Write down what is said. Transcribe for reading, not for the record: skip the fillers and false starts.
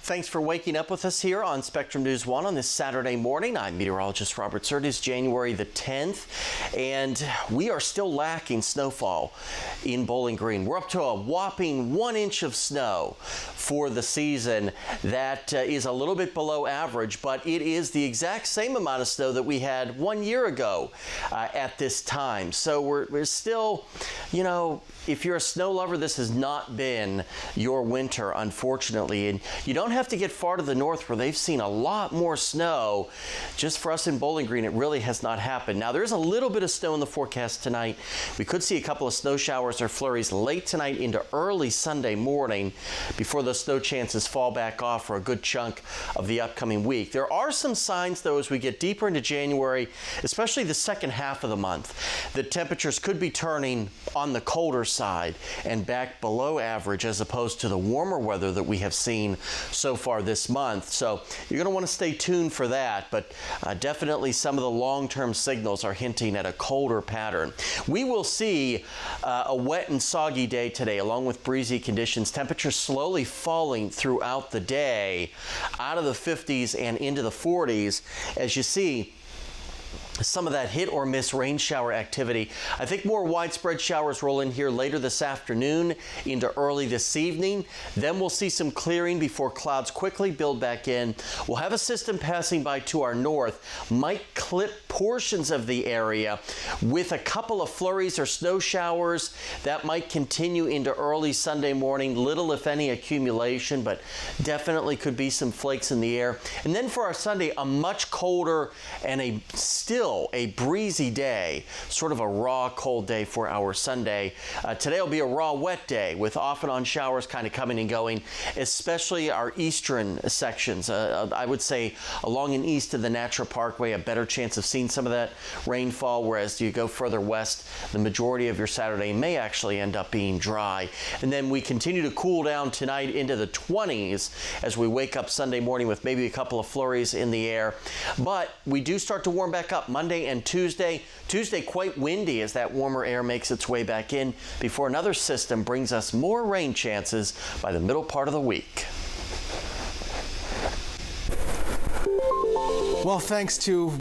Thanks for waking up with us here on Spectrum News 1 on this Saturday morning. I'm meteorologist Robert Suhr. It is January the 10th, and we are still lacking snowfall in Bowling Green. We're up to a whopping 1 inch of snow for the season. That is a little bit below average, but it is the exact same amount of snow that we had 1 year ago at this time. So we're still, you know, if you're a snow lover, this has not been your winter, unfortunately. And you don't have to get far to the north where they've seen a lot more snow. Just for us in Bowling Green, it really has not happened. Now, there's a little bit of snow in the forecast tonight. We could see a couple of snow showers or flurries late tonight into early Sunday morning before those snow chances fall back off for a good chunk of the upcoming week. There are some signs, though, as we get deeper into January, especially the second half of the month, that temperatures could be turning on the colder side and back below average as opposed to the warmer weather that we have seen so far this month. So you're going to want to stay tuned for that, but definitely some of the long-term signals are hinting at a colder pattern. We will see a wet and soggy day today along with breezy conditions. Temperatures slowly falling throughout the day out of the 50s and into the 40s as you see some of that hit or miss rain shower activity. I think more widespread showers roll in here later this afternoon into early this evening. Then we'll see some clearing before clouds quickly build back in. We'll have a system passing by to our north, might clip portions of the area with a couple of flurries or snow showers. That might continue into early Sunday morning. Little, if any, accumulation, but definitely could be some flakes in the air. And then for our Sunday, a much colder and still a breezy day, sort of a raw, cold day for our Sunday. Today will be a raw, wet day with off and on showers kind of coming and going, especially our eastern sections. I would say along and east of the Natural Parkway, a better chance of seeing some of that rainfall, whereas you go further west, the majority of your Saturday may actually end up being dry. And then we continue to cool down tonight into the 20s as we wake up Sunday morning with maybe a couple of flurries in the air. But we do start to warm back up Monday and Tuesday. Tuesday quite windy as that warmer air makes its way back in before another system brings us more rain chances by the middle part of the week. Well, thanks to